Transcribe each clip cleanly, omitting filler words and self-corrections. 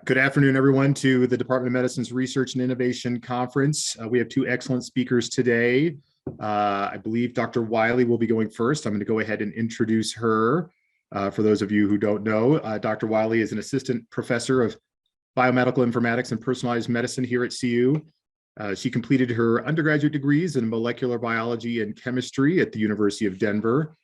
Good afternoon, everyone, to the Department of Medicine's Research and Innovation Conference. We have two excellent speakers today. I believe Dr. Wiley will be going first. I'm going to go ahead and introduce her. For those of you who don't know, Dr. Wiley is an assistant professor of biomedical informatics and personalized medicine here at CU. She completed her undergraduate degrees in molecular biology and chemistry at the University of Denver.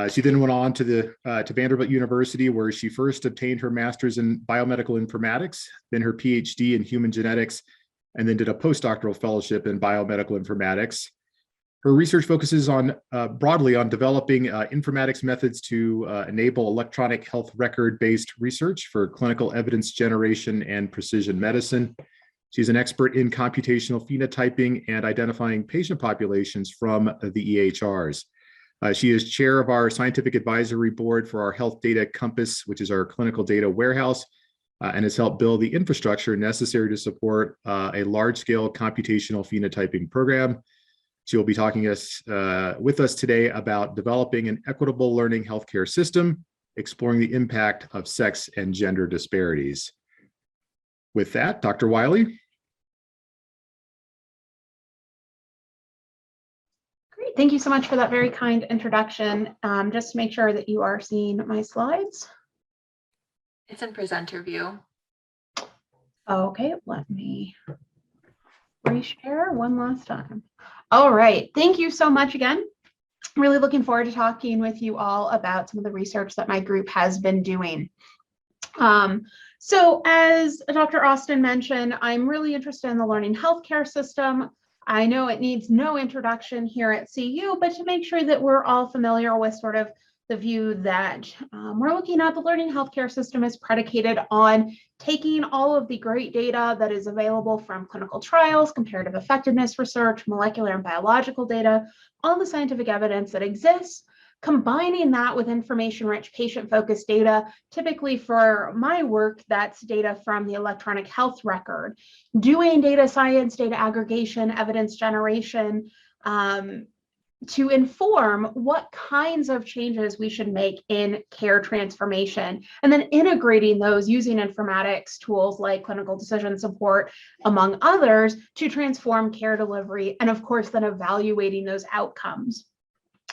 She then went on to Vanderbilt University, where she first obtained her master's in biomedical informatics, then her PhD in human genetics, and then did a postdoctoral fellowship in biomedical informatics. Her research focuses on broadly on developing informatics methods to enable electronic health record-based research for clinical evidence generation and precision medicine. She's an expert in computational phenotyping and identifying patient populations from the EHRs. She is chair of our scientific advisory board for our Health Data Compass, which is our clinical data warehouse, and has helped build the infrastructure necessary to support a large-scale computational phenotyping program. She will be talking with us today about developing an equitable learning healthcare system, exploring the impact of sex and gender disparities. With that, Dr. Wiley. Thank you so much for that very kind introduction. Just to make sure that you are seeing my slides. It's in presenter view. Okay, let me reshare one last time. All right, thank you so much again. Really looking forward to talking with you all about some of the research that my group has been doing. So as Dr. Austin mentioned, I'm really interested in the learning healthcare system. I know it needs no introduction here at CU, but to make sure that we're all familiar with sort of the view that we're looking at, the learning healthcare system is predicated on taking all of the great data that is available from clinical trials, comparative effectiveness research, molecular and biological data, all the scientific evidence that exists, combining that with information-rich patient-focused data. Typically for my work, that's data from the electronic health record, doing data science, data aggregation, evidence generation, to inform what kinds of changes we should make in care transformation, and then integrating those using informatics tools like clinical decision support, among others, to transform care delivery, and of course, then evaluating those outcomes.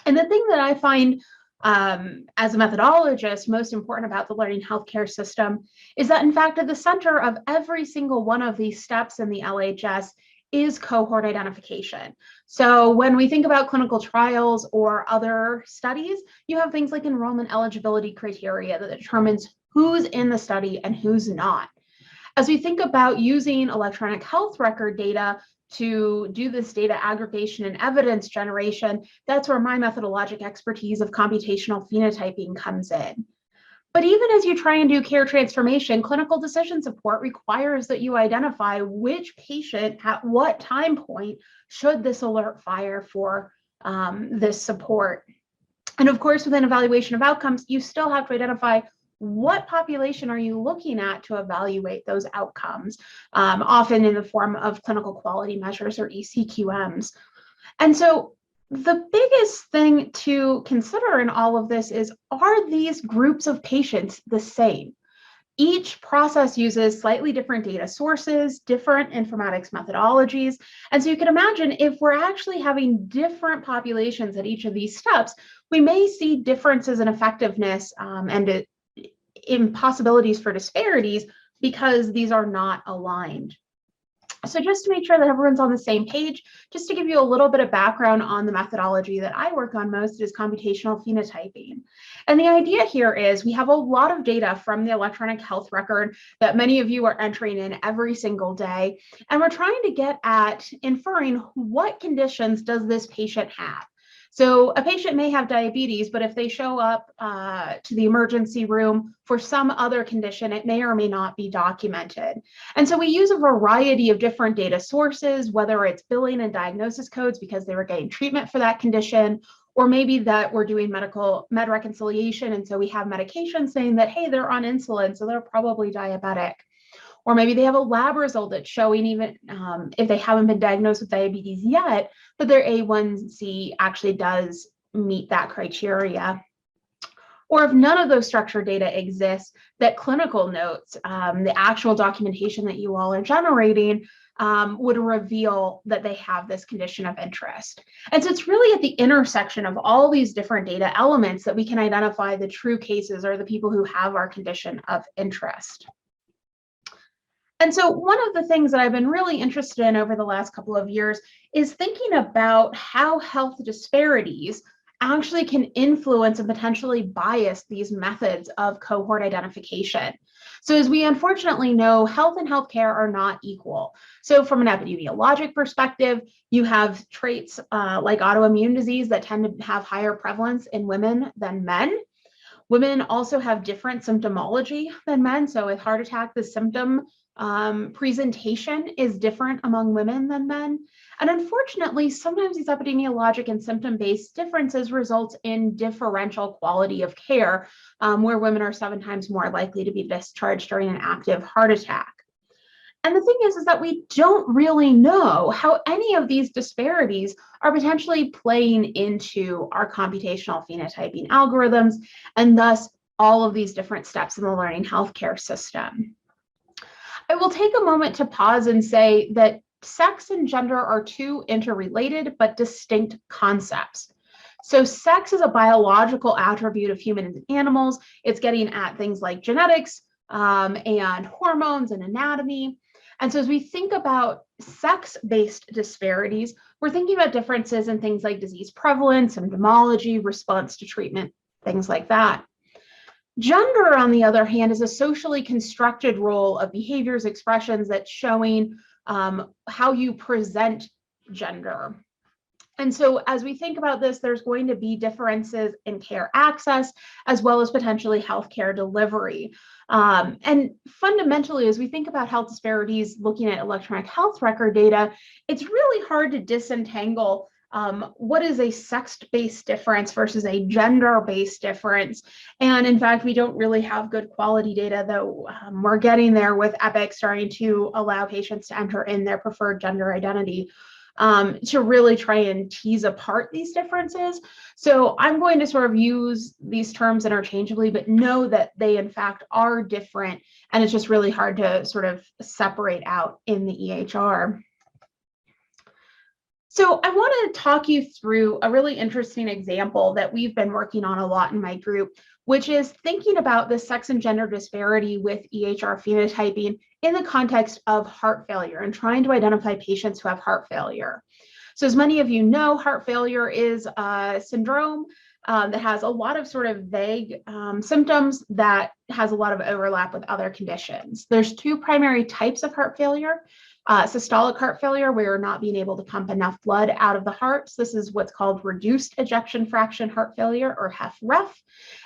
And the thing that I find as a methodologist most important about the learning healthcare system is that, in fact, at the center of every single one of these steps in the LHS is cohort identification. So when we think about clinical trials or other studies, you have things like enrollment eligibility criteria that determines who's in the study and who's not. As we think about using electronic health record data to do this data aggregation and evidence generation, that's where my methodologic expertise of computational phenotyping comes in. But even as you try and do care transformation, clinical decision support requires that you identify which patient at what time point should this alert fire for this support. And of course, within evaluation of outcomes, you still have to identify what population are you looking at to evaluate those outcomes, often in the form of clinical quality measures or ECQMs. And so the biggest thing to consider in all of this is, are these groups of patients the same? Each process uses slightly different data sources, different informatics methodologies. And so you can imagine if we're actually having different populations at each of these steps, we may see differences in effectiveness and impossibilities for disparities because these are not aligned. So just to make sure that everyone's on the same page, just to give you a little bit of background on the methodology that I work on most is computational phenotyping. And the idea here is we have a lot of data from the electronic health record that many of you are entering in every single day. And we're trying to get at inferring what conditions does this patient have. So a patient may have diabetes, but if they show up to the emergency room for some other condition, it may or may not be documented. And so we use a variety of different data sources, whether it's billing and diagnosis codes because they were getting treatment for that condition, or maybe that we're doing med reconciliation. And so we have medication saying that, hey, they're on insulin, so they're probably diabetic. Or maybe they have a lab result that's showing, even if they haven't been diagnosed with diabetes yet, but their A1C actually does meet that criteria. Or if none of those structured data exists, that clinical notes, the actual documentation that you all are generating, would reveal that they have this condition of interest. And so it's really at the intersection of all these different data elements that we can identify the true cases or the people who have our condition of interest. And so one of the things that I've been really interested in over the last couple of years is thinking about how health disparities actually can influence and potentially bias these methods of cohort identification. So as we unfortunately know, health and healthcare are not equal. So from an epidemiologic perspective, you have traits like autoimmune disease that tend to have higher prevalence in women than men. Women also have different symptomology than men. So with heart attack, the symptom presentation is different among women than men. And unfortunately, sometimes these epidemiologic and symptom-based differences result in differential quality of care, where women are 7 times more likely to be discharged during an active heart attack. And the thing is that we don't really know how any of these disparities are potentially playing into our computational phenotyping algorithms, and thus all of these different steps in the learning healthcare system. I will take a moment to pause and say that sex and gender are 2 interrelated but distinct concepts. So sex is a biological attribute of humans and animals. It's getting at things like genetics and hormones and anatomy. And so as we think about sex-based disparities, we're thinking about differences in things like disease prevalence, symptomology, response to treatment, things like that. Gender, on the other hand, is a socially constructed role of behaviors, expressions that's showing how you present gender. And so as we think about this, there's going to be differences in care access, as well as potentially healthcare delivery. And fundamentally, as we think about health disparities, looking at electronic health record data, it's really hard to disentangle what is a sex-based difference versus a gender-based difference. And in fact, we don't really have good quality data, though we're getting there with Epic starting to allow patients to enter in their preferred gender identity to really try and tease apart these differences. So I'm going to sort of use these terms interchangeably, but know that they in fact are different. And it's just really hard to sort of separate out in the EHR. So I want to talk you through a really interesting example that we've been working on a lot in my group, which is thinking about the sex and gender disparity with EHR phenotyping in the context of heart failure and trying to identify patients who have heart failure. So as many of you know, heart failure is a syndrome that has a lot of sort of vague symptoms that has a lot of overlap with other conditions. There's 2 primary types of heart failure. Systolic heart failure, where you're not being able to pump enough blood out of the heart. So this is what's called reduced ejection fraction heart failure, or HFrEF.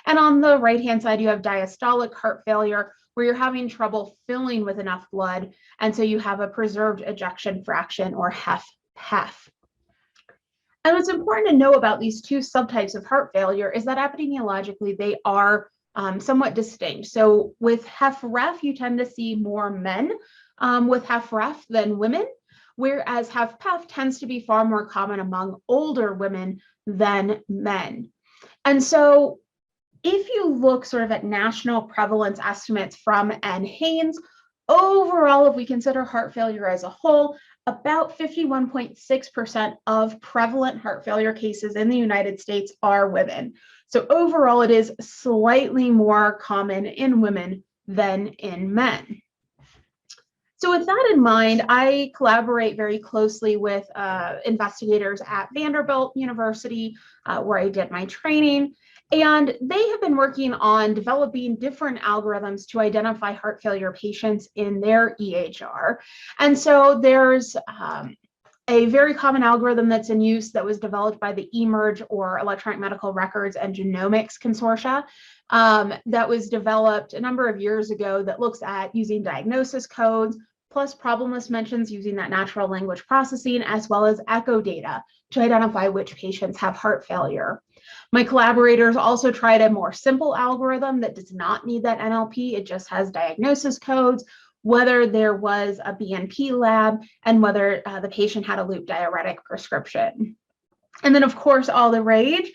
And on the right-hand side, you have diastolic heart failure, where you're having trouble filling with enough blood. And so you have a preserved ejection fraction, or HFpEF. And what's important to know about these 2 subtypes of heart failure is that epidemiologically, they are somewhat distinct. So with HFrEF, you tend to see more men with HFrEF than women, whereas HFpEF tends to be far more common among older women than men. And so if you look sort of at national prevalence estimates from N. Haynes, overall, if we consider heart failure as a whole, about 51.6% of prevalent heart failure cases in the United States are women. So overall, it is slightly more common in women than in men. So with that in mind, I collaborate very closely with investigators at Vanderbilt University, where I did my training. And they have been working on developing different algorithms to identify heart failure patients in their EHR. And so there's a very common algorithm that's in use that was developed by the eMERGE, or Electronic Medical Records and Genomics Consortia, that was developed a number of years ago, that looks at using diagnosis codes plus problem list mentions using that natural language processing, as well as echo data to identify which patients have heart failure. My collaborators also tried a more simple algorithm that does not need that NLP. It just has diagnosis codes, whether there was a BNP lab, and whether the patient had a loop diuretic prescription. And then, of course, all the rage.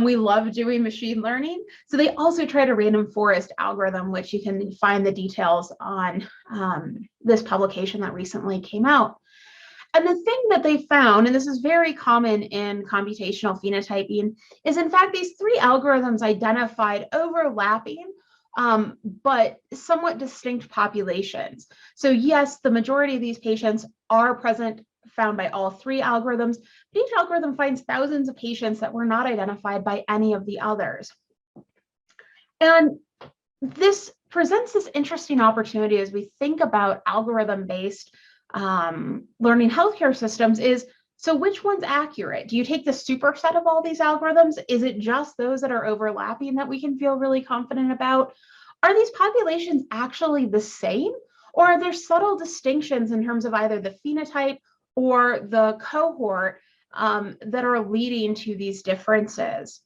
We love doing machine learning. So they also tried a random forest algorithm, which you can find the details on this publication that recently came out. And the thing that they found, and this is very common in computational phenotyping, is in fact these three algorithms identified overlapping but somewhat distinct populations. So yes, the majority of these patients are found by all three algorithms, but each algorithm finds thousands of patients that were not identified by any of the others. And this presents this interesting opportunity as we think about algorithm-based learning healthcare systems is, so which one's accurate? Do you take the superset of all these algorithms? Is it just those that are overlapping that we can feel really confident about? Are these populations actually the same? Or are there subtle distinctions in terms of either the phenotype or the cohort that are leading to these differences?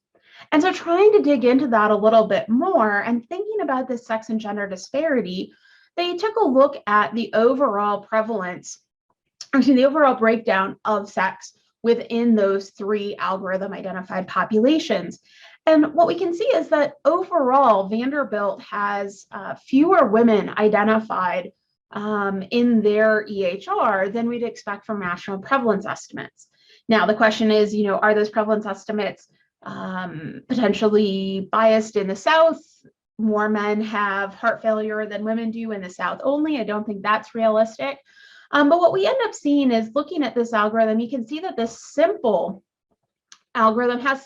And so trying to dig into that a little bit more and thinking about this sex and gender disparity, they took a look at the overall prevalence, the overall breakdown of sex within those three algorithm identified populations. And what we can see is that overall, Vanderbilt has fewer women identified in their EHR than we'd expect from national prevalence estimates. Now, the question is, are those prevalence estimates potentially biased in the South? More men have heart failure than women do in the South only. I don't think that's realistic. But what we end up seeing is looking at this algorithm, you can see that this simple algorithm has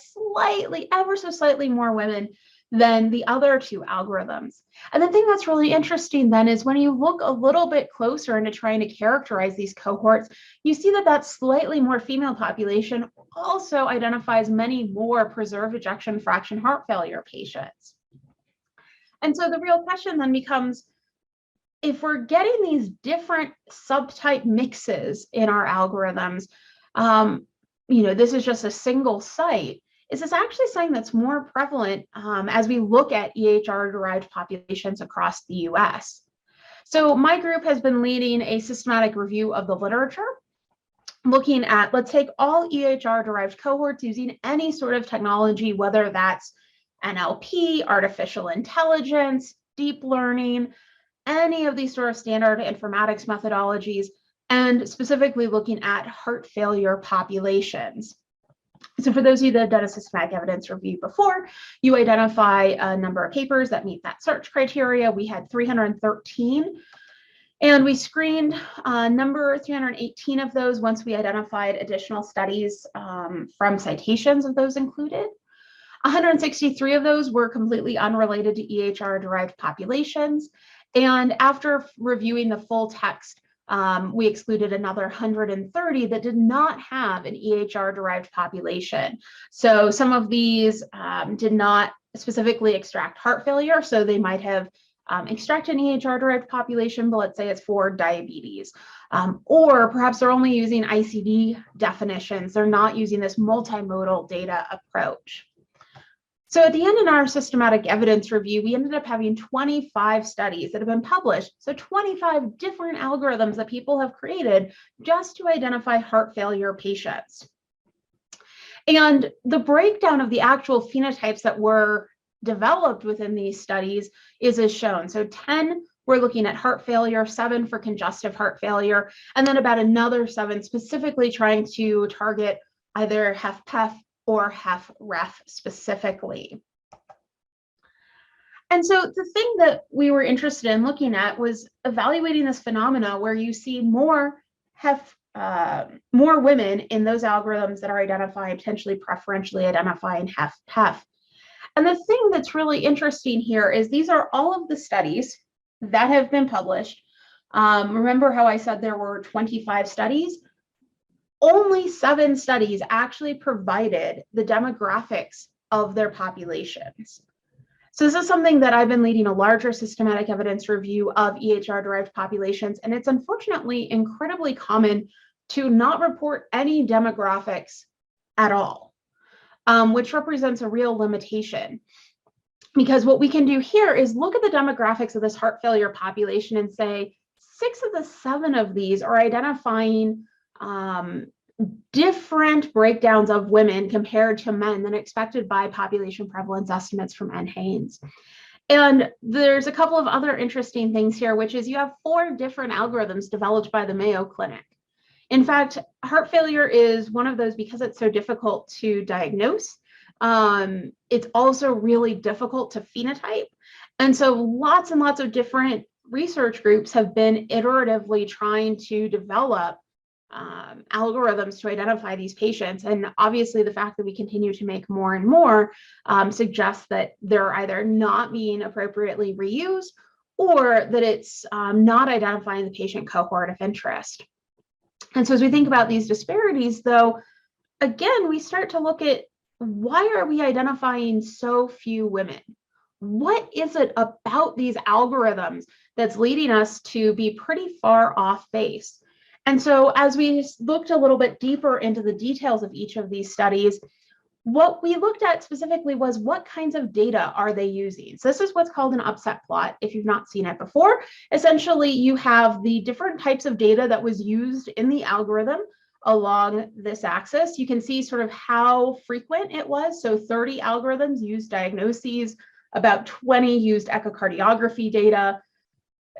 ever so slightly more women than the other two algorithms. And the thing that's really interesting then is when you look a little bit closer into trying to characterize these cohorts, you see that that slightly more female population also identifies many more preserved ejection fraction heart failure patients. And so the real question then becomes, if we're getting these different subtype mixes in our algorithms, this is just a single site, is this actually something that's more prevalent as we look at EHR-derived populations across the US? So my group has been leading a systematic review of the literature, looking at, let's take all EHR-derived cohorts using any sort of technology, whether that's NLP, artificial intelligence, deep learning, any of these sort of standard informatics methodologies, and specifically looking at heart failure populations. So for those of you that have done a systematic evidence review before, you identify a number of papers that meet that search criteria. We had 313, and we screened number 318 of those once we identified additional studies from citations of those included. 163 of those were completely unrelated to EHR-derived populations. And after reviewing the full text, we excluded another 130 that did not have an EHR-derived population. So some of these did not specifically extract heart failure, so they might have extracted an EHR-derived population, but let's say it's for diabetes. Or perhaps they're only using ICD definitions. They're not using this multimodal data approach. So at the end in our systematic evidence review, we ended up having 25 studies that have been published. So 25 different algorithms that people have created just to identify heart failure patients. And the breakdown of the actual phenotypes that were developed within these studies is as shown. So 10, we're looking at heart failure, 7 for congestive heart failure, and then about another 7 specifically trying to target either HFpEF or HFrEF specifically. And so the thing that we were interested in looking at was evaluating this phenomena where you see more women in those algorithms that are identifying, potentially preferentially identifying HFpEF. And the thing that's really interesting here is these are all of the studies that have been published. Remember how I said there were 25 studies? Only 7 studies actually provided the demographics of their populations. So this is something that I've been leading a larger systematic evidence review of EHR-derived populations, and it's unfortunately incredibly common to not report any demographics at all, which represents a real limitation. Because what we can do here is look at the demographics of this heart failure population and say 6 of the 7 of these are identifying different breakdowns of women compared to men than expected by population prevalence estimates from NHANES. And there's a couple of other interesting things here, which is you have 4 different algorithms developed by the Mayo Clinic. In fact, heart failure is one of those because it's so difficult to diagnose. It's also really difficult to phenotype. And so lots and lots of different research groups have been iteratively trying to develop algorithms to identify these patients. And obviously the fact that we continue to make more and more suggests that they're either not being appropriately reused or that it's not identifying the patient cohort of interest. And so as we think about these disparities, though, again, we start to look at why are we identifying so few women? What is it about these algorithms that's leading us to be pretty far off base? And so as we looked a little bit deeper into the details of each of these studies, what we looked at specifically was what kinds of data are they using? So this is what's called an upset plot, if you've not seen it before. Essentially, you have the different types of data that was used in the algorithm along this axis. You can see sort of how frequent it was. So 30 algorithms used diagnoses, about 20 used echocardiography data,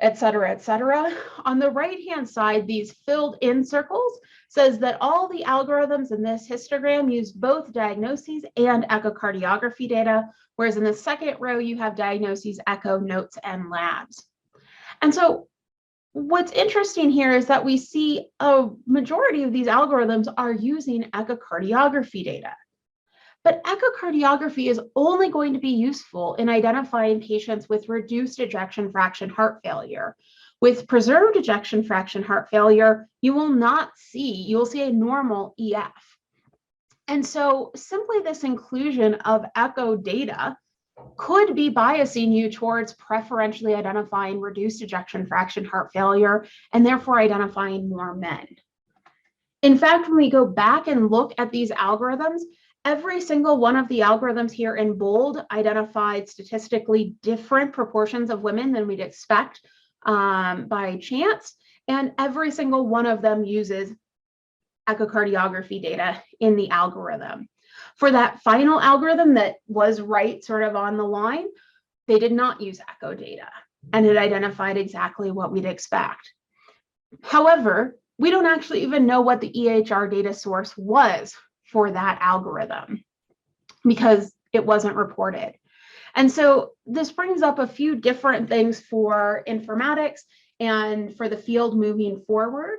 et cetera, et cetera. On the right-hand side, these filled in circles says that all the algorithms in this histogram use both diagnoses and echocardiography data, whereas in the second row, you have diagnoses, echo, notes, and labs. And so what's interesting here is that we see a majority of these algorithms are using echocardiography data. But echocardiography is only going to be useful in identifying patients with reduced ejection fraction heart failure. With preserved ejection fraction heart failure, you will see a normal EF. And so simply this inclusion of echo data could be biasing you towards preferentially identifying reduced ejection fraction heart failure and therefore identifying more men. In fact, when we go back and look at these algorithms, every single one of the algorithms here in bold identified statistically different proportions of women than we'd expect by chance. And every single one of them uses echocardiography data in the algorithm. For that final algorithm that was right sort of on the line, they did not use echo data, and it identified exactly what we'd expect. However, we don't actually even know what the EHR data source was for that algorithm because it wasn't reported. And so this brings up a few different things for informatics and for the field moving forward.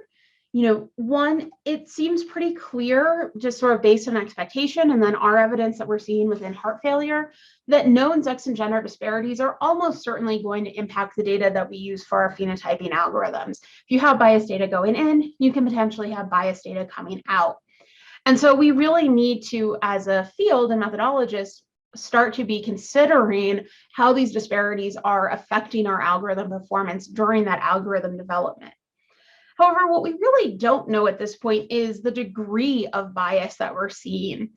One, it seems pretty clear, just sort of based on expectation and then our evidence that we're seeing within heart failure, that known sex and gender disparities are almost certainly going to impact the data that we use for our phenotyping algorithms. If you have biased data going in, you can potentially have biased data coming out. And so we really need to, as a field and methodologists, start to be considering how these disparities are affecting our algorithm performance during that algorithm development. However, what we really don't know at this point is the degree of bias that we're seeing.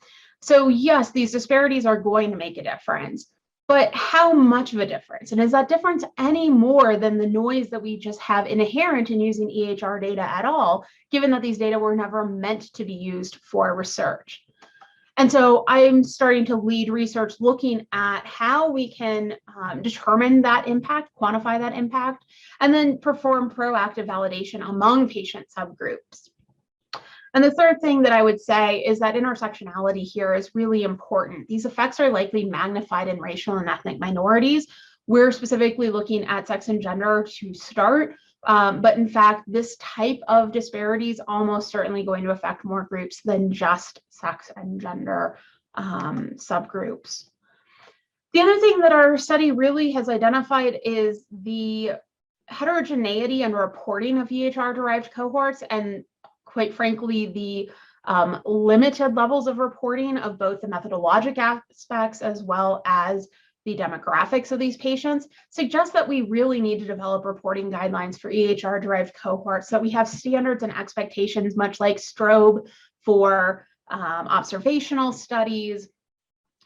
So yes, these disparities are going to make a difference, but how much of a difference? And is that difference any more than the noise that we just have inherent in using EHR data at all, given that these data were never meant to be used for research? And so I'm starting to lead research looking at how we can determine that impact, quantify that impact, and then perform proactive validation among patient subgroups. And the third thing that I would say is that intersectionality here is really important. These effects are likely magnified in racial and ethnic minorities. We're specifically looking at sex and gender to start, but in fact, this type of disparity is almost certainly going to affect more groups than just sex and gender subgroups. The other thing that our study really has identified is the heterogeneity and reporting of EHR-derived cohorts, and quite frankly, the limited levels of reporting of both the methodologic aspects as well as the demographics of these patients suggests that we really need to develop reporting guidelines for EHR-derived cohorts, so that we have standards and expectations, much like STROBE for observational studies,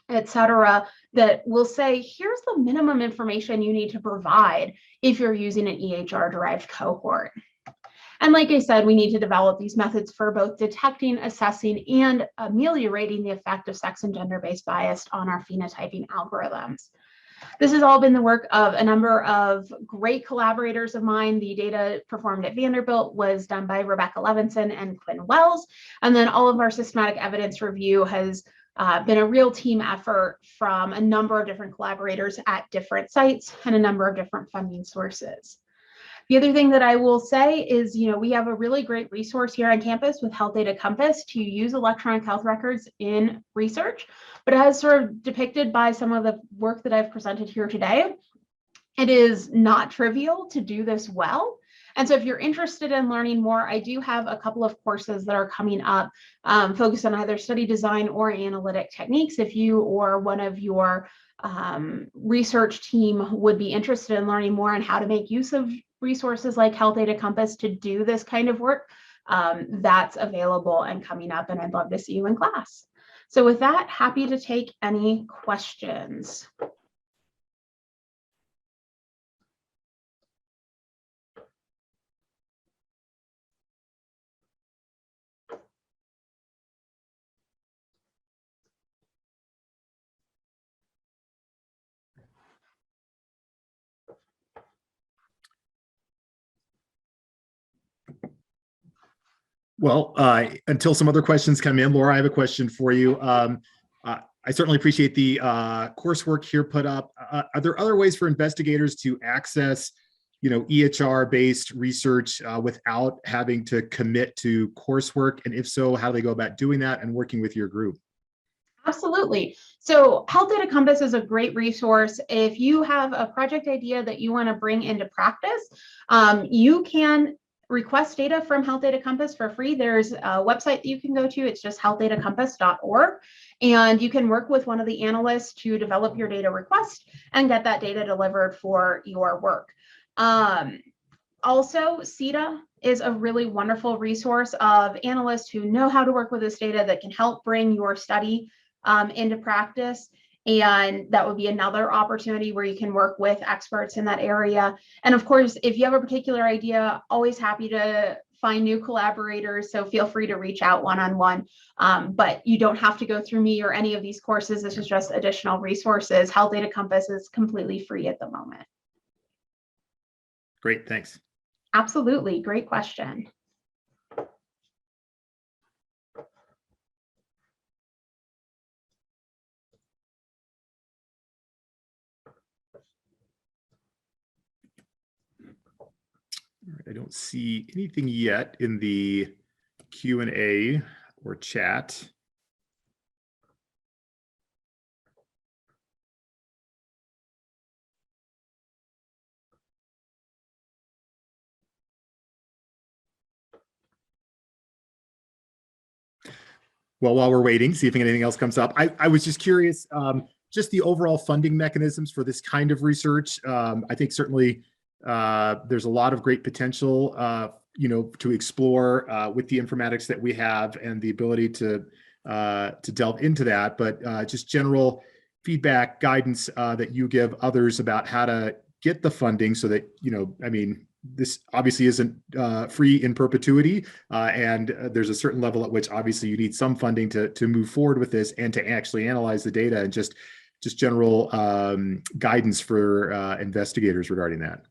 et cetera, that will say, here's the minimum information you need to provide if you're using an EHR-derived cohort. And like I said, we need to develop these methods for both detecting, assessing, and ameliorating the effect of sex and gender-based bias on our phenotyping algorithms. This has all been the work of a number of great collaborators of mine. The data performed at Vanderbilt was done by Rebecca Levinson and Quinn Wells. And then all of our systematic evidence review has been a real team effort from a number of different collaborators at different sites and a number of different funding sources. The other thing that I will say is, we have a really great resource here on campus with Health Data Compass to use electronic health records in research, but as sort of depicted by some of the work that I've presented here today, it is not trivial to do this well. And so if you're interested in learning more, I do have a couple of courses that are coming up focused on either study design or analytic techniques. If you or one of your research team would be interested in learning more on how to make use of resources like Health Data Compass to do this kind of work, that's available and coming up, and I'd love to see you in class. So with that, happy to take any questions. Well, until some other questions come in, Laura, I have a question for you. I certainly appreciate the coursework here put up. Are there other ways for investigators to access, EHR-based research without having to commit to coursework? And if so, how do they go about doing that and working with your group? Absolutely. So Health Data Compass is a great resource. If you have a project idea that you want to bring into practice, you can request data from Health Data Compass for free. There's a website that you can go to. It's just healthdatacompass.org. And you can work with one of the analysts to develop your data request and get that data delivered for your work. Also, CETA is a really wonderful resource of analysts who know how to work with this data that can help bring your study into practice. And that would be another opportunity where you can work with experts in that area. And of course, if you have a particular idea, always happy to find new collaborators. So feel free to reach out one-on-one, but you don't have to go through me or any of these courses. This is just additional resources. Health Data Compass is completely free at the moment. Great, thanks. Absolutely, great question. I don't see anything yet in the Q&A or chat. Well, while we're waiting, see if anything else comes up. I was just curious, just the overall funding mechanisms for this kind of research. I think certainly there's a lot of great potential, to explore with the informatics that we have and the ability to delve into that. But just general feedback, guidance that you give others about how to get the funding so that, this obviously isn't free in perpetuity, and there's a certain level at which obviously you need some funding to move forward with this and to actually analyze the data, and just general guidance for investigators regarding that.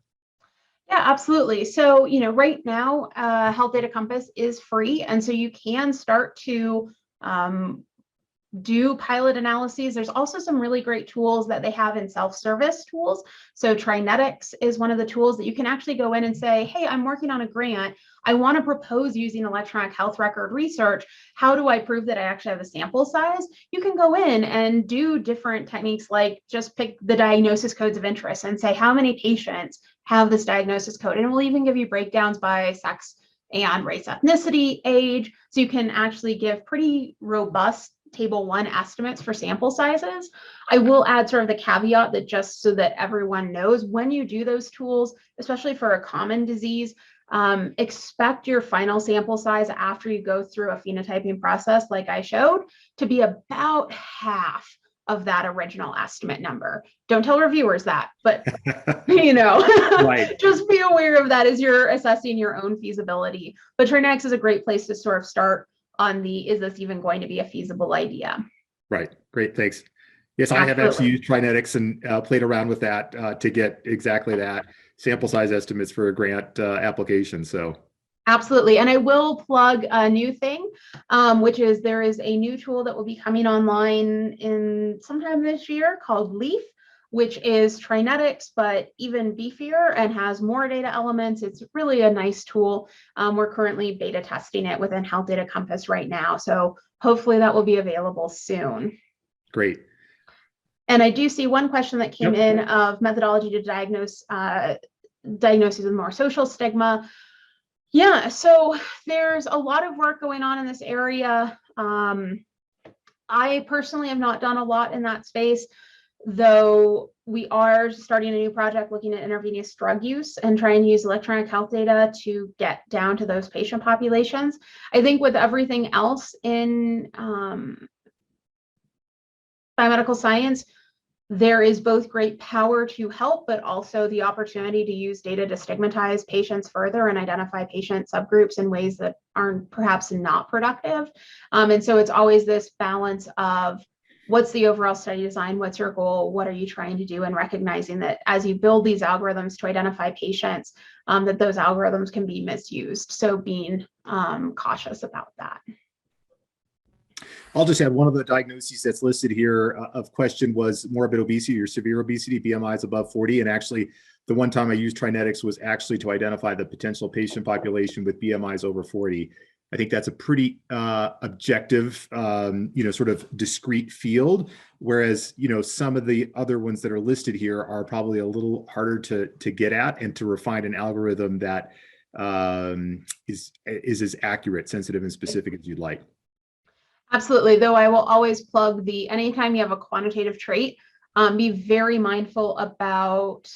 Yeah, absolutely. So, right now, Health Data Compass is free. And so you can start to do pilot analyses. There's also some really great tools that they have in self-service tools. So Trinetics is one of the tools that you can actually go in and say, hey, I'm working on a grant. I want to propose using electronic health record research. How do I prove that I actually have a sample size? You can go in and do different techniques, like just pick the diagnosis codes of interest and say, how many patients have this diagnosis code? And it will even give you breakdowns by sex and race, ethnicity, age. So you can actually give pretty robust Table 1 estimates for sample sizes. I will add sort of the caveat that just so that everyone knows, when you do those tools, especially for a common disease, expect your final sample size after you go through a phenotyping process like I showed to be about half of that original estimate number. Don't tell reviewers that, but Right. just be aware of that as you're assessing your own feasibility. But TriNetX is a great place to sort of start on is this even going to be a feasible idea? Right. Great. Thanks. Yes, I have Absolutely. actually used TriNetX and played around with that to get exactly that sample size estimates for a grant application. So absolutely. And I will plug a new thing, which is there is a new tool that will be coming online in sometime this year called Leaf, which is TriNetX, but even beefier and has more data elements. It's really a nice tool. We're currently beta testing it within Health Data Compass right now. So hopefully that will be available soon. great. And I do see one question that came in of methodology to diagnose diagnoses with more social stigma. Yeah, so there's a lot of work going on in this area. I personally have not done a lot in that space, though we are starting a new project looking at intravenous drug use and trying to use electronic health data to get down to those patient populations. I think with everything else in biomedical science, there is both great power to help, but also the opportunity to use data to stigmatize patients further and identify patient subgroups in ways that are perhaps not productive. And so it's always this balance of what's the overall study design, what's your goal, what are you trying to do, and recognizing that as you build these algorithms to identify patients, that those algorithms can be misused. So being cautious about that. I'll just add one of the diagnoses that's listed here of question was morbid obesity or severe obesity, BMIs above 40. And actually, the one time I used TriNetX was actually to identify the potential patient population with BMIs over 40. I think that's a pretty objective, sort of discrete field. Whereas, some of the other ones that are listed here are probably a little harder to get at and to refine an algorithm that is as accurate, sensitive, and specific as you'd like. Absolutely, though I will always plug anytime you have a quantitative trait, be very mindful about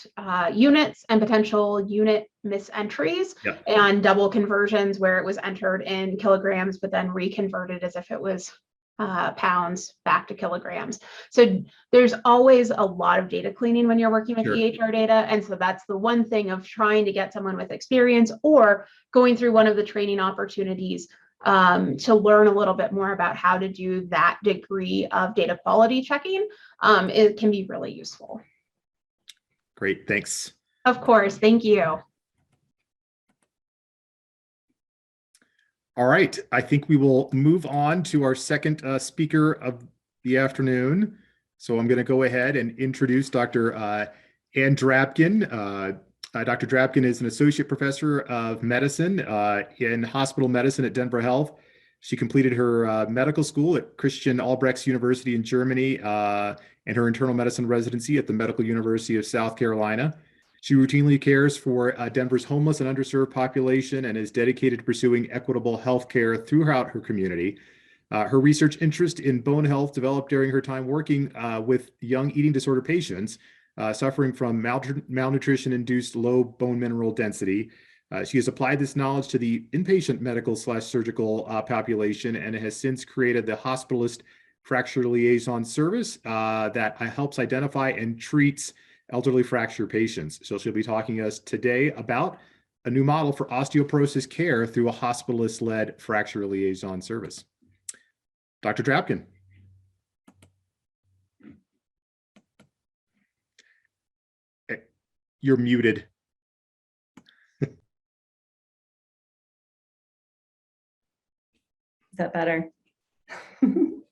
units and potential unit misentries and double conversions where it was entered in kilograms, but then reconverted as if it was pounds back to kilograms. So there's always a lot of data cleaning when you're working with EHR data. And so that's the one thing of trying to get someone with experience or going through one of the training opportunities to learn a little bit more about how to do that degree of data quality checking. It can be really useful. Great, thanks. Of course, thank you. All right, I think we will move on to our second speaker of the afternoon. So I'm going to go ahead and introduce Dr. Ann Drabkin. Dr. Drabkin is an associate professor of medicine in hospital medicine at Denver Health. She completed her medical school at Christian Albrechts University in Germany and her internal medicine residency at the Medical University of South Carolina. She routinely cares for Denver's homeless and underserved population and is dedicated to pursuing equitable healthcare throughout her community. Her research interest in bone health developed during her time working with young eating disorder patients suffering from malnutrition-induced low bone mineral density. She has applied this knowledge to the inpatient medical/surgical population and has since created the Hospitalist Fracture Liaison service that helps identify and treats elderly fracture patients. So she'll be talking to us today about a new model for osteoporosis care through a hospitalist-led fracture liaison service. Dr. Drabkin. You're muted. Is that better?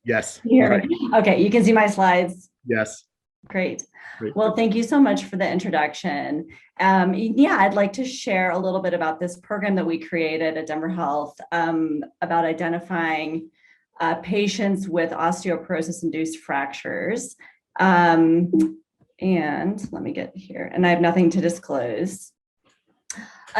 Yes. Here. Right. Okay, you can see my slides. Yes. Great. Great. Well, thank you so much for the introduction. I'd like to share a little bit about this program that we created at Denver Health about identifying patients with osteoporosis-induced fractures. And let me get here, and I have nothing to disclose.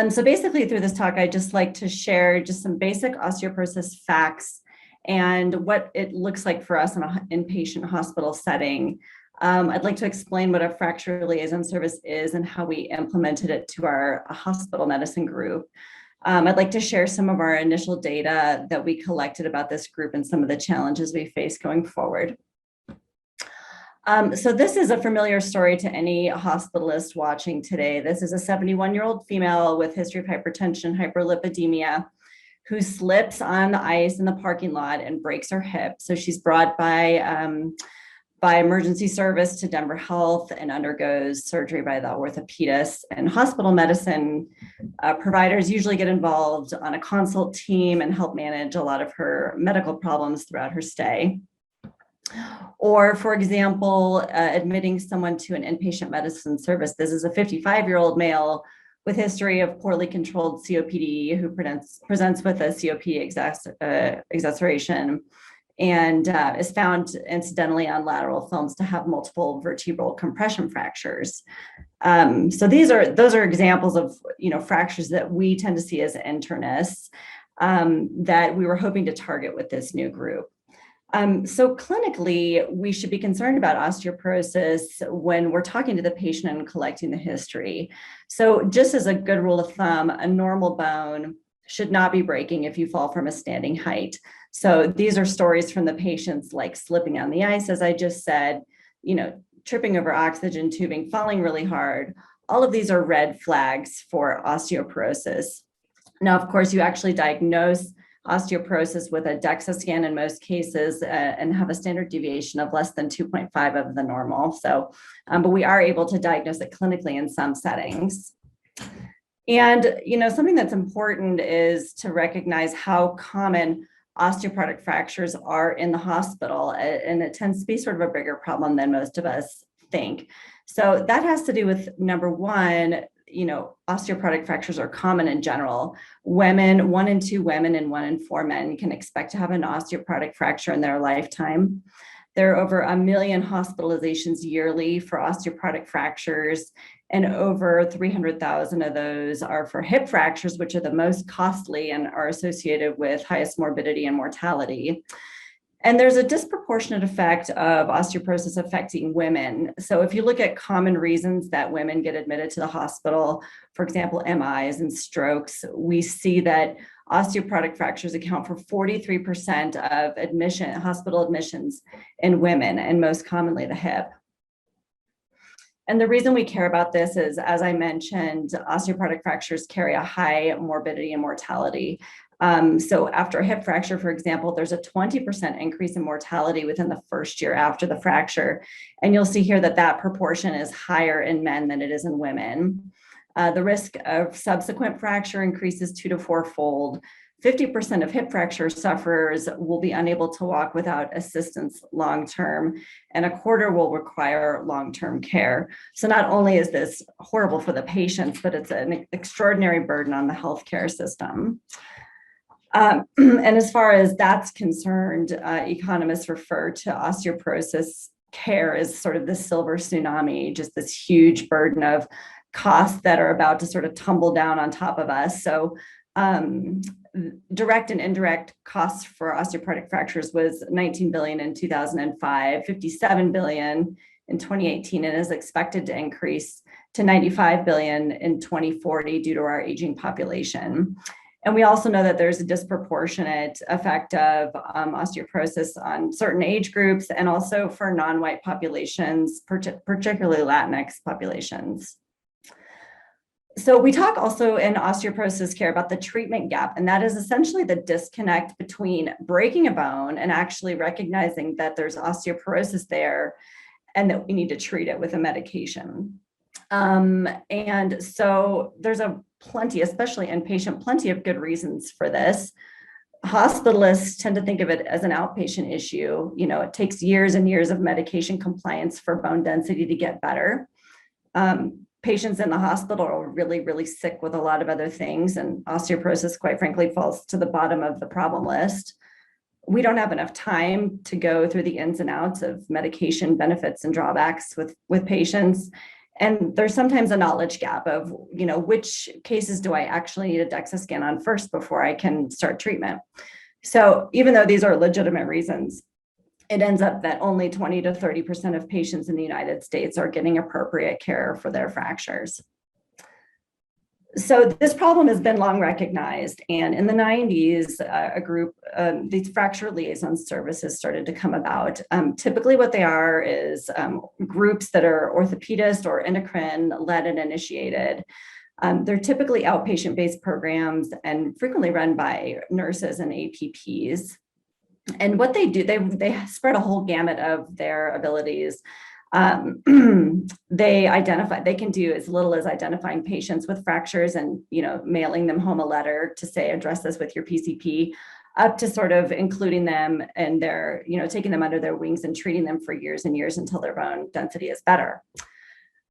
So basically through this talk, I'd just like to share just some basic osteoporosis facts and what it looks like for us in an inpatient hospital setting. I'd like to explain what a fracture liaison service is and how we implemented it to our hospital medicine group. I'd like to share some of our initial data that we collected about this group and some of the challenges we face going forward. So this is a familiar story to any hospitalist watching today. This is a 71-year-old female with history of hypertension, hyperlipidemia, who slips on the ice in the parking lot and breaks her hip. So she's brought by emergency service to Denver Health and undergoes surgery by the orthopedist. And hospital medicine providers usually get involved on a consult team and help manage a lot of her medical problems throughout her stay. Or, for example, admitting someone to an inpatient medicine service. This is a 55-year-old male with history of poorly controlled COPD who presents with a COPD exacerbation and is found incidentally on lateral films to have multiple vertebral compression fractures. So those are examples of fractures that we tend to see as internists that we were hoping to target with this new group. So clinically, we should be concerned about osteoporosis when we're talking to the patient and collecting the history. So just as a good rule of thumb, a normal bone should not be breaking if you fall from a standing height. So these are stories from the patients like slipping on the ice, as I just said, tripping over oxygen tubing, falling really hard. All of these are red flags for osteoporosis. Now, of course, you actually diagnose osteoporosis with a DEXA scan in most cases and have a standard deviation of less than 2.5 of the normal. So, but we are able to diagnose it clinically in some settings. And, something that's important is to recognize how common osteoporotic fractures are in the hospital. And it tends to be sort of a bigger problem than most of us think. So that has to do with, number one, osteoporotic fractures are common in general. Women, 1 in 2 women and 1 in 4 men can expect to have an osteoporotic fracture in their lifetime. There are over 1 million hospitalizations yearly for osteoporotic fractures, and over 300,000 of those are for hip fractures, which are the most costly and are associated with highest morbidity and mortality. And there's a disproportionate effect of osteoporosis affecting women. So if you look at common reasons that women get admitted to the hospital, for example, MIs and strokes, we see that osteoporotic fractures account for 43% of hospital admissions in women, and most commonly the hip. And the reason we care about this is, as I mentioned, osteoporotic fractures carry a high morbidity and mortality. So after a hip fracture, for example, there's a 20% increase in mortality within the first year after the fracture. And you'll see here that proportion is higher in men than it is in women. The risk of subsequent fracture increases 2 to 4-fold. 50% of hip fracture sufferers will be unable to walk without assistance long-term, and 1/4 will require long-term care. So not only is this horrible for the patients, but it's an extraordinary burden on the healthcare system. And as far as that's concerned, economists refer to osteoporosis care as sort of the silver tsunami, just this huge burden of costs that are about to sort of tumble down on top of us. So direct and indirect costs for osteoporotic fractures was $19 billion in 2005, $57 billion in 2018, and is expected to increase to $95 billion in 2040 due to our aging population. And we also know that there's a disproportionate effect of osteoporosis on certain age groups and also for non-white populations, particularly Latinx populations. So we talk also in osteoporosis care about the treatment gap, and that is essentially the disconnect between breaking a bone and actually recognizing that there's osteoporosis there and that we need to treat it with a medication. And so there's plenty, especially inpatient, plenty of good reasons for this. Hospitalists tend to think of it as an outpatient issue. It takes years and years of medication compliance for bone density to get better. Patients in the hospital are really, really sick with a lot of other things, and osteoporosis, quite frankly, falls to the bottom of the problem list. We don't have enough time to go through the ins and outs of medication benefits and drawbacks with patients. And there's sometimes a knowledge gap of, which cases do I actually need a DEXA scan on first before I can start treatment? So even though these are legitimate reasons, it ends up that only 20 to 30% of patients in the United States are getting appropriate care for their fractures. So this problem has been long recognized, and in the 90s, a group, these fracture liaison services started to come about. Typically what they are is groups that are orthopedist or endocrine led and initiated. They're typically outpatient-based programs and frequently run by nurses and APPs. And what they do, they spread a whole gamut of their abilities. They can do as little as identifying patients with fractures and, mailing them home a letter to say, address this with your PCP, up to sort of including them and their, taking them under their wings and treating them for years and years until their bone density is better.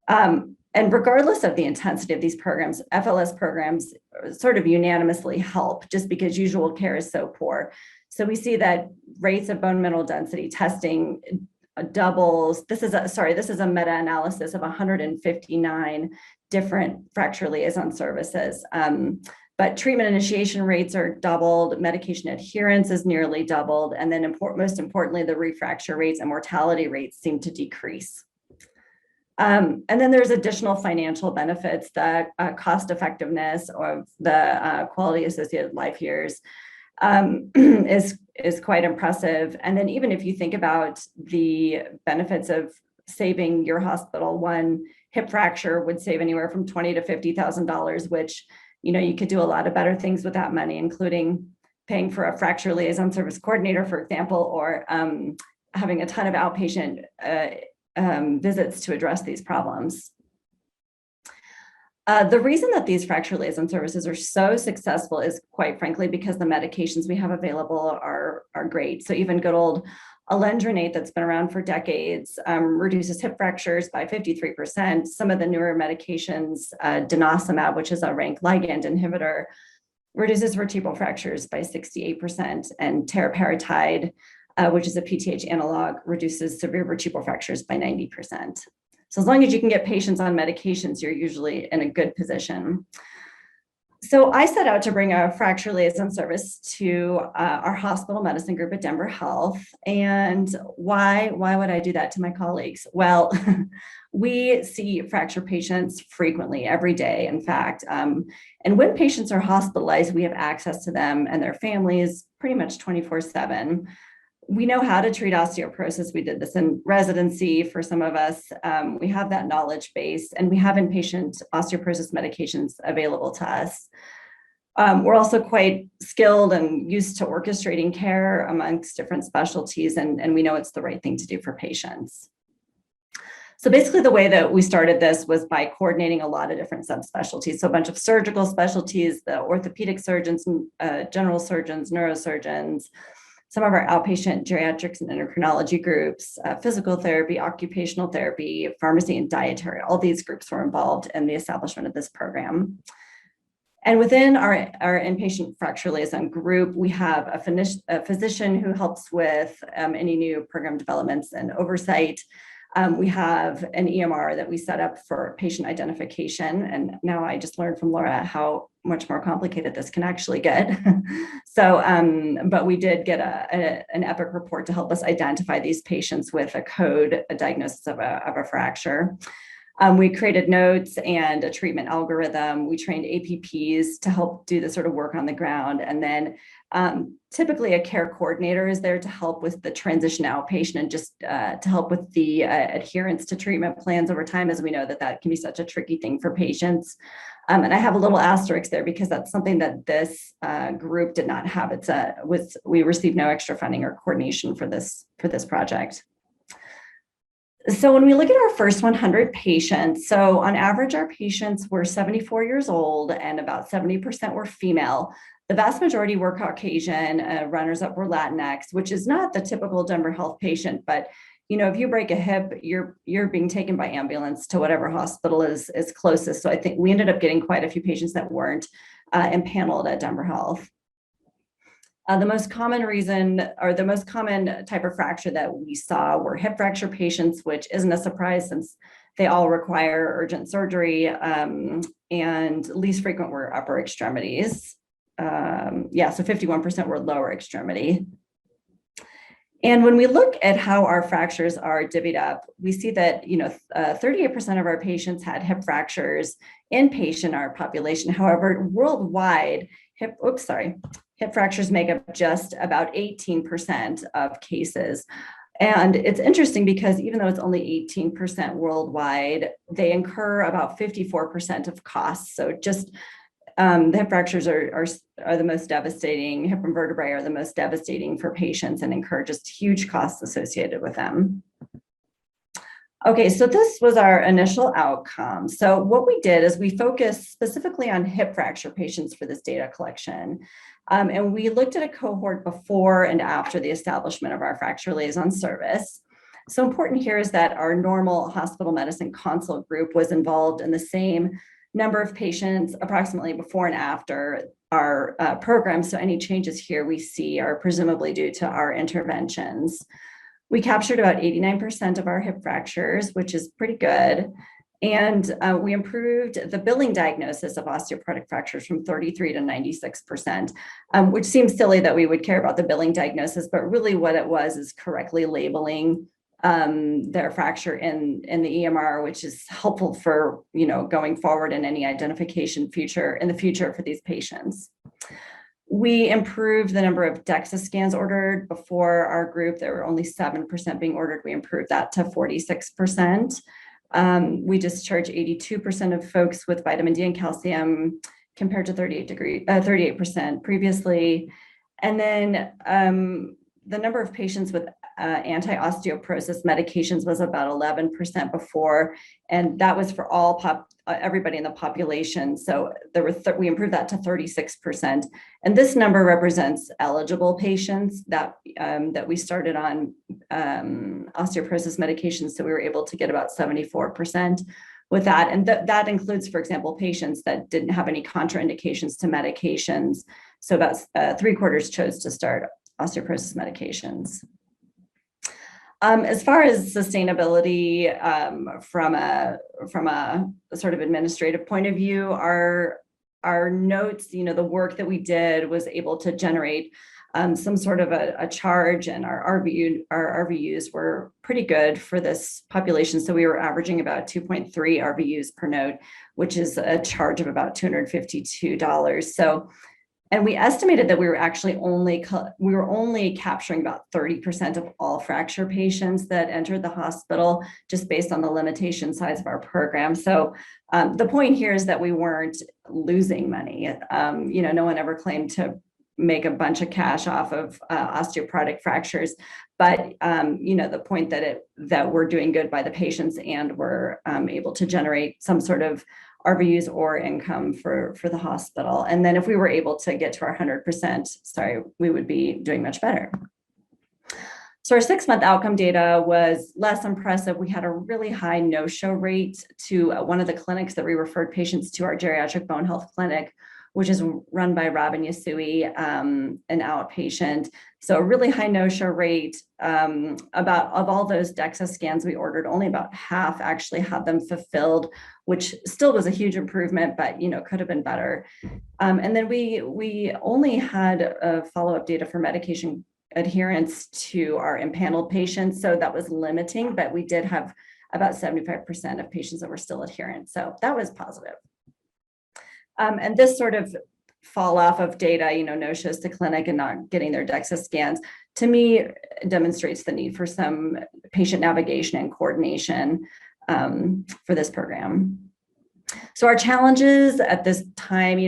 And regardless of the intensity of these programs, FLS programs sort of unanimously help just because usual care is so poor. So we see that rates of bone mineral density testing doubles. This is a meta-analysis of 159 different fracture liaison services. But treatment initiation rates are doubled, medication adherence is nearly doubled, and then most importantly, the refracture rates and mortality rates seem to decrease. And then there's additional financial benefits. The cost effectiveness of the quality associated life years is quite impressive. And then even if you think about the benefits of saving your hospital, one hip fracture would save anywhere from $20,000 to $50,000, which, you could do a lot of better things with that money, including paying for a fracture liaison service coordinator, for example, or having a ton of outpatient visits to address these problems. The reason that these fracture liaison services are so successful is, quite frankly, because the medications we have available are great. So even good old alendronate that's been around for decades reduces hip fractures by 53%. Some of the newer medications, denosumab, which is a rank ligand inhibitor, reduces vertebral fractures by 68%, and teriparatide, which is a PTH analog, reduces severe vertebral fractures by 90%. So as long as you can get patients on medications, you're usually in a good position. So I set out to bring a fracture liaison service to our hospital medicine group at Denver Health. And why would I do that to my colleagues? Well, we see fracture patients frequently, every day, in fact. And when patients are hospitalized, we have access to them and their families pretty much 24/7. We know how to treat osteoporosis. We did this in residency for some of us. We have that knowledge base, and we have inpatient osteoporosis medications available to us. We're also quite skilled and used to orchestrating care amongst different specialties, and we know it's the right thing to do for patients. So basically the way that we started this was by coordinating a lot of different subspecialties. So a bunch of surgical specialties, the orthopedic surgeons, general surgeons, neurosurgeons, some of our outpatient geriatrics and endocrinology groups, physical therapy, occupational therapy, pharmacy, and dietary. All these groups were involved in the establishment of this program. And within our inpatient fracture liaison group, we have a physician who helps with any new program developments and oversight. We have an EMR that we set up for patient identification. And now I just learned from Laura how much more complicated this can actually get. So, but we did get an EPIC report to help us identify these patients with a code, a diagnosis of a fracture. We created notes and a treatment algorithm. We trained APPs to help do the sort of work on the ground. And then typically a care coordinator is there to help with the transition outpatient and just to help with the adherence to treatment plans over time, as we know that can be such a tricky thing for patients. And I have a little asterisk there because that's something that this group did not have. We received no extra funding or coordination for this project. So when we look at our first 100 patients, so on average, our patients were 74 years old and about 70% were female. The vast majority were Caucasian, runners up were Latinx, which is not the typical Denver Health patient, but if you break a hip, you're being taken by ambulance to whatever hospital is closest. So I think we ended up getting quite a few patients that weren't impaneled at Denver Health. The most common reason, or the most common type of fracture that we saw, were hip fracture patients, which isn't a surprise since they all require urgent surgery, and least frequent were upper extremities. So 51% were lower extremity. And when we look at how our fractures are divvied up, we see that 38% of our patients had hip fractures inpatient in our population. However, worldwide, hip fractures make up just about 18% of cases. And it's interesting because even though it's only 18% worldwide, they incur about 54% of costs. So just the hip fractures are the most devastating. Hip and vertebrae are the most devastating for patients and incur just huge costs associated with them. Okay, so this was our initial outcome. So what we did is we focused specifically on hip fracture patients for this data collection. And we looked at a cohort before and after the establishment of our fracture liaison service. So important here is that our normal hospital medicine consult group was involved in the same number of patients approximately before and after our program. So any changes here we see are presumably due to our interventions. We captured about 89% of our hip fractures, which is pretty good. And we improved the billing diagnosis of osteoporotic fractures from 33 to 96%, which seems silly that we would care about the billing diagnosis, but really what it was is correctly labeling their fracture in the EMR, which is helpful for going forward in any identification in the future for these patients. We improved the number of DEXA scans ordered. Before our group, there were only 7% being ordered. We improved that to 46%. We discharged 82% of folks with vitamin D and calcium compared to 38% previously. And then the number of patients with anti-osteoporosis medications was about 11% before, and that was for everybody in the population. So we improved that to 36%, and this number represents eligible patients that we started on osteoporosis medications. So we were able to get about 74% with that, and that includes, for example, patients that didn't have any contraindications to medications. So about 3/4 chose to start osteoporosis medications. As far as sustainability, from a sort of administrative point of view, our notes, the work that we did was able to generate some sort of a charge, and our RVUs were pretty good for this population. So we were averaging about 2.3 RVUs per note, which is a charge of about $252. So. And we estimated that we were actually only capturing about 30% of all fracture patients that entered the hospital, just based on the limitation size of our program. So the point here is that we weren't losing money. No one ever claimed to make a bunch of cash off of osteoporotic fractures, but the point that we're doing good by the patients, and we're able to generate some sort of RVUs or income for the hospital. And then if we were able to get to our 100%, we would be doing much better. So our 6-month outcome data was less impressive. We had a really high no-show rate to one of the clinics that we referred patients to, our geriatric bone health clinic, which is run by Robin Yasui, an outpatient. So a really high no-show rate. Of all those DEXA scans we ordered, only about half actually had them fulfilled, which still was a huge improvement, but could have been better. And then we only had follow-up data for medication adherence to our impaneled patients, so that was limiting, but we did have about 75% of patients that were still adherent, so that was positive. And this sort of fall off of data, no-shows to clinic and not getting their DEXA scans, to me demonstrates the need for some patient navigation and coordination for this program. So our challenges at this time,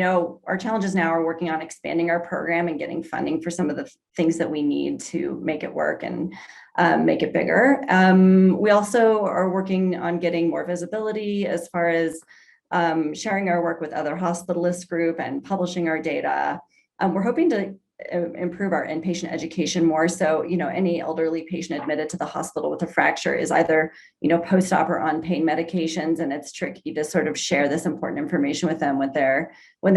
our challenges now are working on expanding our program and getting funding for some of the things that we need to make it work and make it bigger. We also are working on getting more visibility as far as sharing our work with other hospitalist group and publishing our data. We're hoping to improve our inpatient education more. So, any elderly patient admitted to the hospital with a fracture is either, post-op or on pain medications. And it's tricky to sort of share this important information with them when they're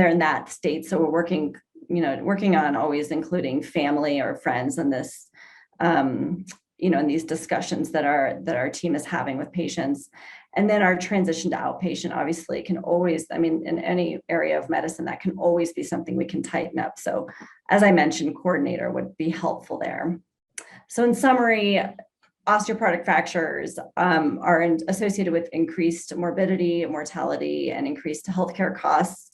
in that state. So we're working on always including family or friends in this, in these discussions that our team is having with patients. And then our transition to outpatient obviously can always, in any area of medicine, that can always be something we can tighten up. So as I mentioned, coordinator would be helpful there. So in summary, osteoporotic fractures are associated with increased morbidity, mortality, and increased healthcare costs.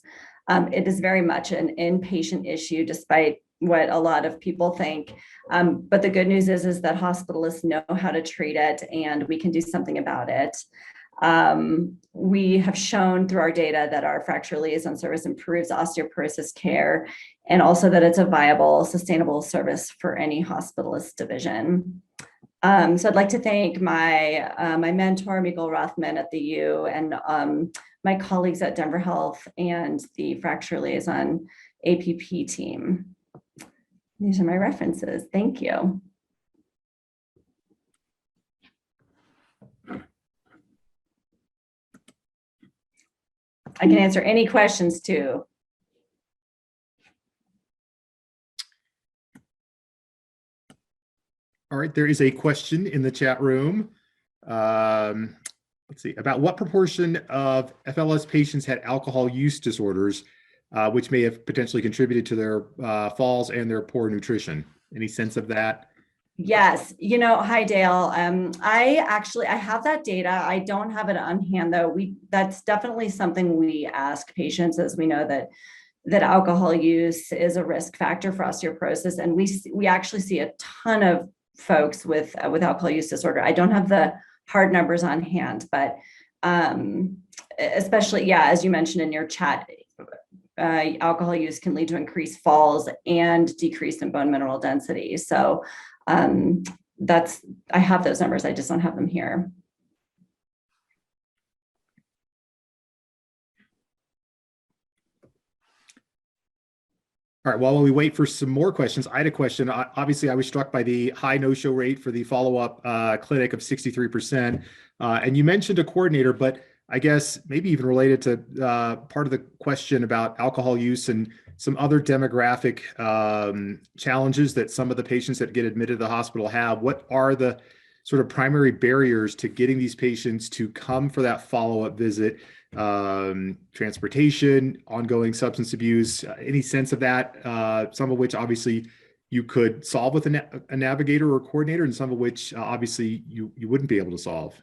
It is very much an inpatient issue, despite what a lot of people think. But the good news is that hospitalists know how to treat it, and we can do something about it. We have shown through our data that our fracture liaison service improves osteoporosis care, and also that it's a viable, sustainable service for any hospitalist division. So I'd like to thank my mentor, Mikkel Rothman at the U, and my colleagues at Denver Health and the Fracture Liaison APP team. These are my references. Thank you. I can answer any questions too. All right, there is a question in the chat room. Let's see, about what proportion of FLS patients had alcohol use disorders, which may have potentially contributed to their falls and their poor nutrition. Any sense of that? Yes, hi Dale. I have that data. I don't have it on hand though. That's definitely something we ask patients, as we know that alcohol use is a risk factor for osteoporosis, and we actually see a ton of folks with alcohol use disorder. I don't have the hard numbers on hand, but especially, as you mentioned in your chat, alcohol use can lead to increased falls and decrease in bone mineral density. So I have those numbers, I just don't have them here. All right, while we wait for some more questions, I had a question. Obviously, I was struck by the high no-show rate for the follow-up clinic of 63%. And you mentioned a coordinator, but I guess maybe even related to part of the question about alcohol use and some other demographic challenges that some of the patients that get admitted to the hospital have. What are the sort of primary barriers to getting these patients to come for that follow-up visit? Transportation, ongoing substance abuse, any sense of that? Some of which obviously you could solve with a navigator or coordinator, and some of which obviously you wouldn't be able to solve.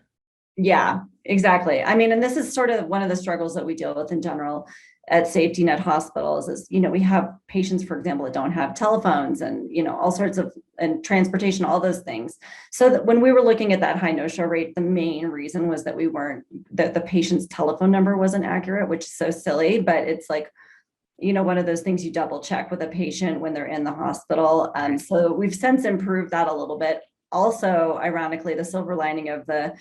Yeah, exactly. I mean, and this is sort of one of the struggles that we deal with in general at safety net hospitals is, we have patients, for example, that don't have telephones and, all sorts of, and transportation, all those things. So that when we were looking at that high no-show rate, the main reason was that that the patient's telephone number wasn't accurate, which is so silly, but it's like, one of those things you double check with a patient when they're in the hospital. So we've since improved that a little bit. Also, ironically, the silver lining of the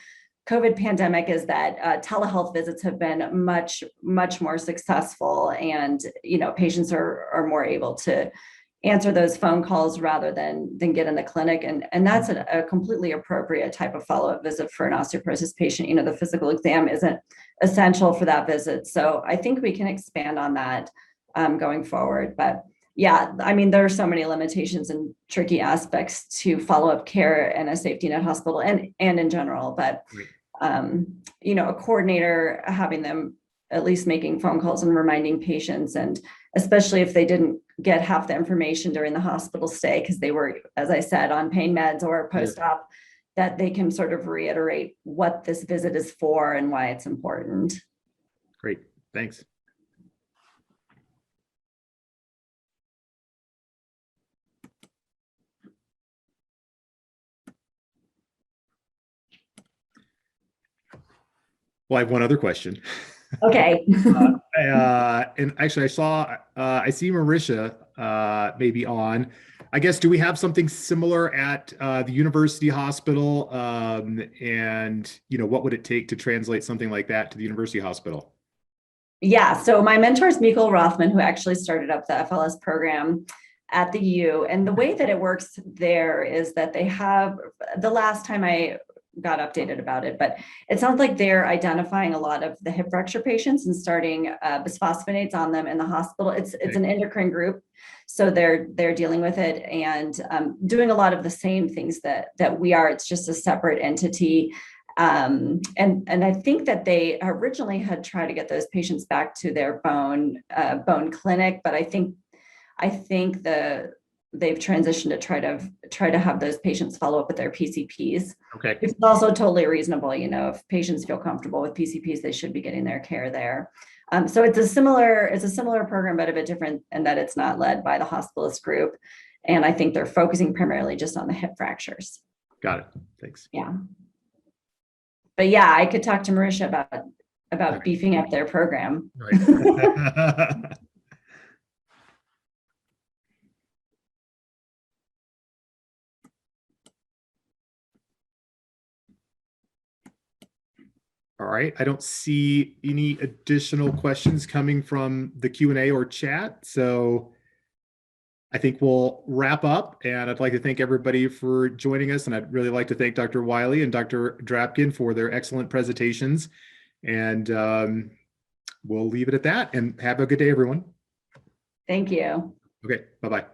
COVID pandemic is that telehealth visits have been much, much more successful, and patients are more able to answer those phone calls rather than get in the clinic, and that's a completely appropriate type of follow-up visit for an osteoporosis patient. The physical exam isn't essential for that visit, so I think we can expand on that going forward. But yeah, I mean, there are so many limitations and tricky aspects to follow-up care in a safety net hospital and in general, but a coordinator, having them at least making phone calls and reminding patients, and especially if they didn't get half the information during the hospital stay because they were, as I said, on pain meds or post-op, that they can sort of reiterate what this visit is for and why it's important. Great, thanks. Well, I have one other question. Okay. And actually, I see Marisha maybe on. I guess, do we have something similar at the university hospital? And what would it take to translate something like that to the university hospital? Yeah, so my mentor is Mikkel Rothman, who actually started up the FLS program at the U. And the way that it works there is that they have, the last time I got updated about it, but it sounds like they're identifying a lot of the hip fracture patients and starting bisphosphonates on them in the hospital. It's an endocrine group, so they're dealing with it and doing a lot of the same things that we are. It's just a separate entity. And I think that they originally had tried to get those patients back to their bone clinic, but I think they've transitioned to try to have those patients follow up with their PCPs. Okay. It's also totally reasonable, you know, if patients feel comfortable with PCPs, they should be getting their care there. So it's a similar program, but a bit different in that it's not led by the hospitalist group. And I think they're focusing primarily just on the hip fractures. Got it. Thanks. Yeah. But yeah, I could talk to Marisha about beefing up their program. Right. All right, I don't see any additional questions coming from the Q&A or chat, so I think we'll wrap up, and I'd like to thank everybody for joining us, and I'd really like to thank Dr. Wiley and Dr. Drabkin for their excellent presentations, and we'll leave it at that, and have a good day, everyone. Thank you. Okay, bye-bye.